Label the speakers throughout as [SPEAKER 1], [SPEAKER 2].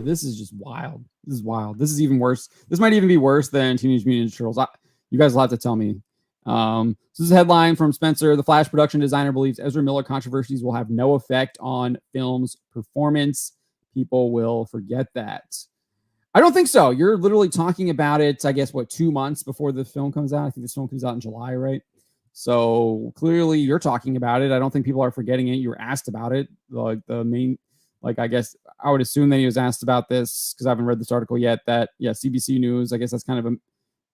[SPEAKER 1] this is just wild. This is wild. This is even worse. This might even be worse than Teenage Mutant Ninja Turtles. You guys will have to tell me. So this is a headline from Spencer. The Flash production designer believes Ezra Miller controversies will have no effect on film's performance. People will forget that. I don't think so. You're literally talking about it, I guess, 2 months before the film comes out? I think this film comes out in July, right? So clearly you're talking about it. I don't think people are forgetting it. You were asked about it. I guess I would assume that he was asked about this because I haven't read this article yet. That, yeah, CBC News, I guess that's kind of a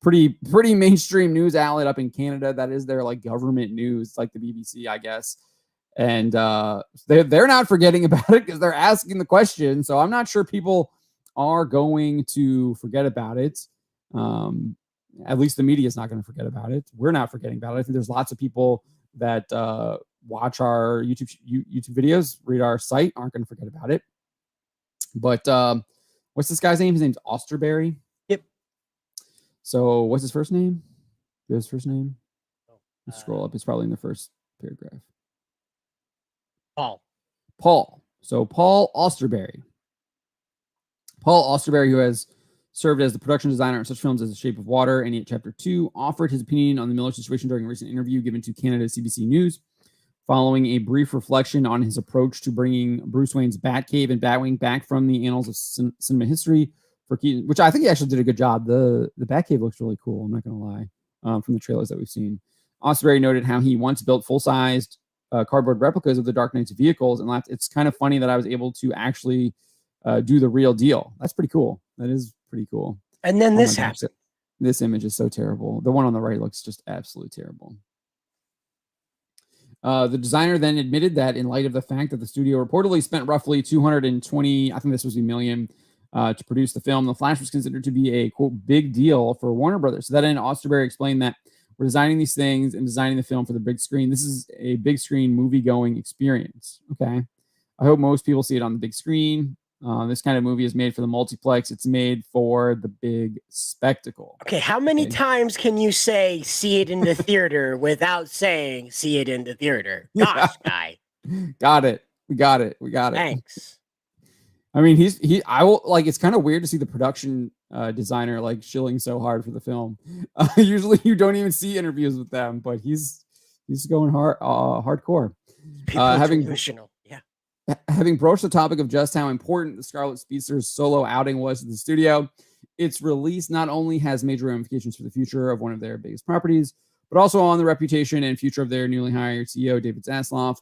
[SPEAKER 1] pretty mainstream news outlet up in Canada. That is their government news, like the BBC, I guess. And they're not forgetting about it because they're asking the question. So I'm not sure people are going to forget about it. At least the media is not going to forget about it. We're not forgetting about it. I think there's lots of people that watch our YouTube videos, read our site, aren't going to forget about it. But what's this guy's name? His name's Osterberry.
[SPEAKER 2] Yep.
[SPEAKER 1] So what's his first name? His first name? Scroll up. It's probably in the first paragraph. Paul. So Paul Osterberry. Paul Osterberry, who has served as the production designer on such films as The Shape of Water and It Chapter 2, offered his opinion on the Miller situation during a recent interview given to Canada's CBC News. Following a brief reflection on his approach to bringing Bruce Wayne's Batcave and Batwing back from the annals of cinema history for Keaton, which I think he actually did a good job. The Batcave looks really cool, I'm not going to lie, from the trailers that we've seen. Osterberry noted how he once built full-sized cardboard replicas of the Dark Knight's vehicles and laughed. It's kind of funny that I was able to actually do the real deal. That's pretty cool. That is pretty cool.
[SPEAKER 2] And then this happened.
[SPEAKER 1] This image is so terrible. The one on the right looks just absolutely terrible. The designer then admitted that in light of the fact that the studio reportedly spent roughly 220, I think this was a million, to produce the film, The Flash was considered to be a, quote, big deal for Warner Brothers. So that end, Osterberry explained that we're designing these things and designing the film for the big screen. This is a big screen movie-going experience. Okay. I hope most people see it on the big screen. This kind of movie is made for the multiplex. It's made for the big spectacle.
[SPEAKER 2] Okay, how many times can you say see it in the theater without saying see it in the theater? Gosh, guy.
[SPEAKER 1] Got it. We got it.
[SPEAKER 2] Thanks.
[SPEAKER 1] I mean, it's kind of weird to see the production designer shilling so hard for the film. Usually you don't even see interviews with them, but he's going hardcore. Having broached the topic of just how important the Scarlet Speedster's solo outing was to the studio, its release not only has major ramifications for the future of one of their biggest properties, but also on the reputation and future of their newly hired CEO, David Zaslav.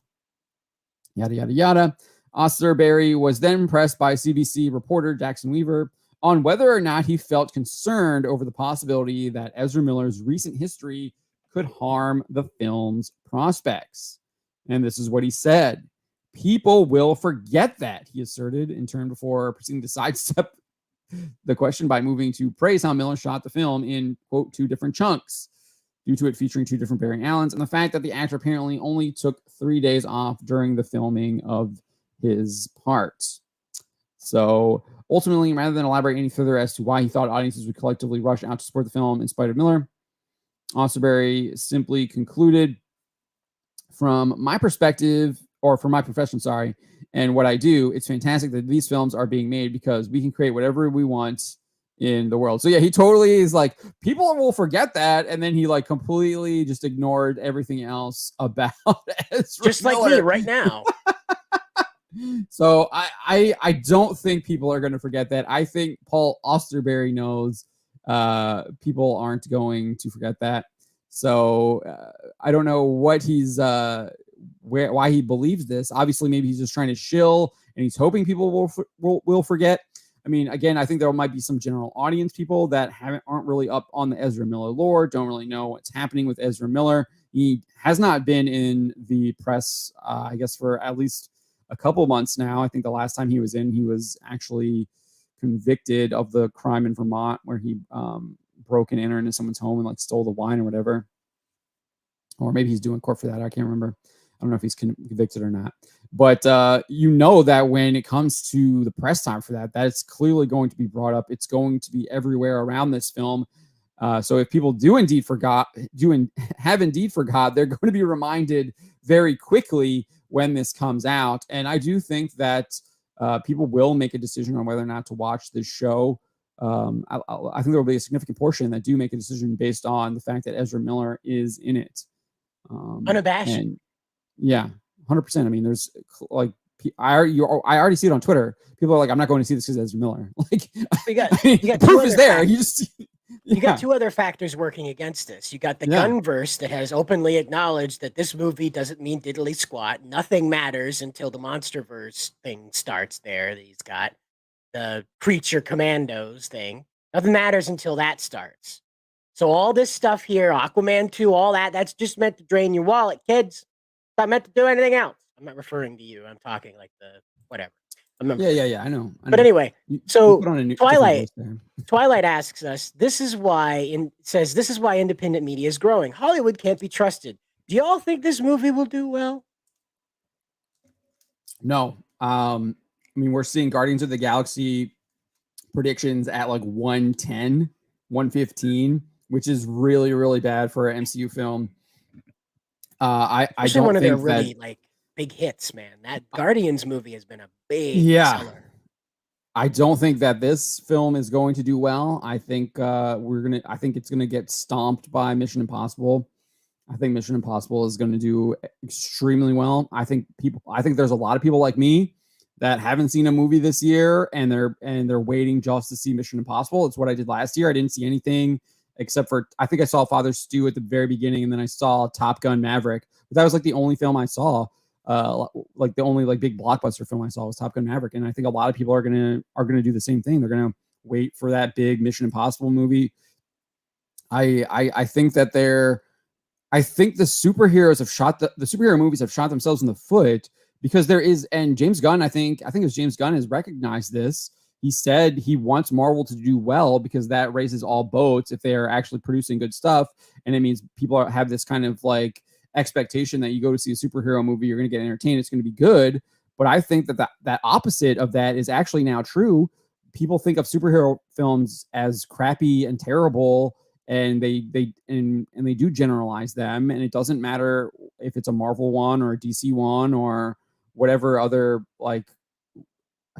[SPEAKER 1] Yada, yada, yada. Osterberry was then pressed by CBC reporter Jackson Weaver on whether or not he felt concerned over the possibility that Ezra Miller's recent history could harm the film's prospects. And this is what he said. People will forget that, he asserted, in turn before proceeding to sidestep the question by moving to praise how Miller shot the film in, quote, 2 different chunks, due to it featuring 2 different Barry Allens, and the fact that the actor apparently only took 3 days off during the filming of his part. So ultimately, rather than elaborate any further as to why he thought audiences would collectively rush out to support the film in spite of Miller, Osterberry simply concluded, from my perspective, or from my profession, and what I do, it's fantastic that these films are being made because we can create whatever we want in the world. So yeah, he totally is people will forget that, and then he completely just ignored everything else about Ezra
[SPEAKER 2] just Miller. Like me right now.
[SPEAKER 1] So I don't think people are going to forget that. I think Paul Osterberry knows people aren't going to forget that. So I don't know what he's why he believes this. Obviously, maybe he's just trying to shill, and he's hoping people will forget. I mean, again, I think there might be some general audience people that aren't really up on the Ezra Miller lore, don't really know what's happening with Ezra Miller. He has not been in the press, I guess, for at least a couple months now. I think the last time he was in, he was actually convicted of the crime in Vermont where he broke and entered into someone's home and stole the wine or whatever. Or maybe he's doing court for that. I can't remember. I don't know if he's convicted or not. But that when it comes to the press time for that it's clearly going to be brought up. It's going to be everywhere around this film. So if people have indeed forgot, they're going to be reminded very quickly when this comes out. And I do think that people will make a decision on whether or not to watch this show. I think there will be a significant portion that do make a decision based on the fact that Ezra Miller is in it.
[SPEAKER 2] Unabashed.
[SPEAKER 1] And yeah, 100%. I mean, there's like, I already see it on Twitter. People are like, I'm not going to see this because Ezra Miller. Like,
[SPEAKER 2] you got
[SPEAKER 1] the proof is there. You
[SPEAKER 2] got two other factors working against this. You got the Gunverse that has openly acknowledged that this movie doesn't mean diddly squat. Nothing matters until the Monsterverse thing starts there. That he's got the Preacher Commandos thing. Nothing matters until that starts. So all this stuff here, Aquaman 2, all that's just meant to drain your wallet, kids. It's not meant to do anything else. I'm not referring to you. I'm talking like the whatever.
[SPEAKER 1] Yeah. I know.
[SPEAKER 2] But anyway, so Twilight asks us, this is why independent media is growing. Hollywood can't be trusted. Do y'all think this movie will do well?
[SPEAKER 1] No. I mean, we're seeing Guardians of the Galaxy predictions at like 110, 115, which is really, really bad for an MCU film. I don't
[SPEAKER 2] one of their
[SPEAKER 1] think
[SPEAKER 2] really like big hits, man. That Guardians movie has been a big seller.
[SPEAKER 1] I don't think that this film is going to do well. I think I think it's gonna get stomped by Mission Impossible. I think Mission Impossible is going to do extremely well. I think there's a lot of people like me that haven't seen a movie this year and they're waiting just to see Mission Impossible. It's what I did last year. I didn't see anything except for, I think I saw Father Stew at the very beginning, and then I saw Top Gun Maverick. But that was like the only film I saw. Like the only like big blockbuster film I saw was Top Gun Maverick. And I think a lot of people are gonna do the same thing. They're gonna wait for that big Mission Impossible movie. I think that I think the superheroes have shot the superhero movies have shot themselves in the foot, because there is, and James Gunn, I think it was James Gunn has recognized this. He said he wants Marvel to do well because that raises all boats if they are actually producing good stuff. And it means people have this kind of like expectation that you go to see a superhero movie, you're going to get entertained, it's going to be good. But I think that opposite of that is actually now true. People think of superhero films as crappy and terrible, and they do generalize them, and it doesn't matter if it's a Marvel one or a DC one or whatever other like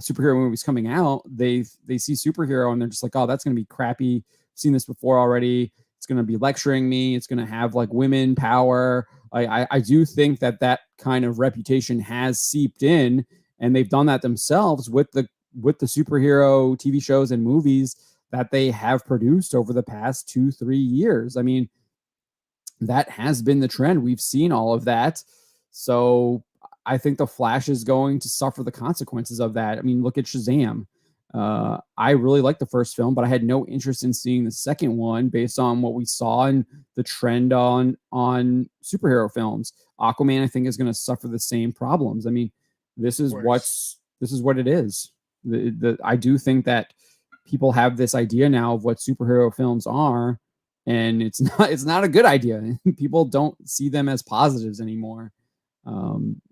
[SPEAKER 1] superhero movies coming out. They see superhero and they're just like, oh, that's going to be crappy. I've seen this before already. It's going to be lecturing me. It's going to have like women power. I do think that kind of reputation has seeped in, and they've done that themselves with the superhero TV shows and movies that they have produced over the past 2-3 years. I mean, that has been the trend. We've seen all of that. So I think The Flash is going to suffer the consequences of that. I mean, look at Shazam. I really liked the first film, but I had no interest in seeing the second one based on what we saw and the trend on superhero films. Aquaman, I think, is going to suffer the same problems. I mean, this is what it is. I do think that people have this idea now of what superhero films are, and it's not a good idea. People don't see them as positives anymore.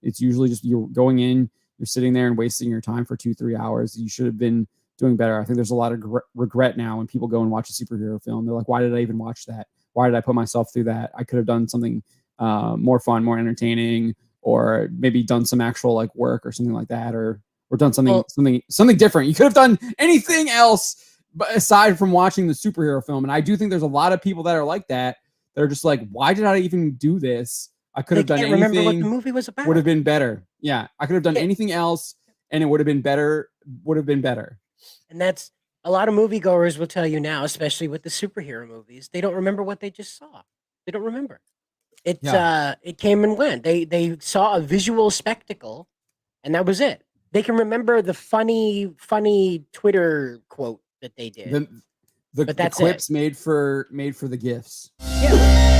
[SPEAKER 1] It's usually just you're going in, you're sitting there and wasting your time for 2-3 hours. You should have been doing better. I think there's a lot of regret now when people go and watch a superhero film. They're like, why did I even watch that? Why did I put myself through that? I could have done something more fun, more entertaining, or maybe done some actual like work or something like that, or done something different. You could have done anything else but aside from watching the superhero film. And I do think there's a lot of people that are like that. They're just like, why did I even do this? I could have done anything.
[SPEAKER 2] Remember what the movie was about.
[SPEAKER 1] Would have been better. Yeah, I could have done anything else, and it would have been better.
[SPEAKER 2] And that's a lot of moviegoers will tell you now, especially with the superhero movies. They don't remember what they just saw. They don't remember. It came and went. They saw a visual spectacle, and that was it. They can remember the funny Twitter quote that they did.
[SPEAKER 1] The clips made for the GIFs.
[SPEAKER 2] Yeah.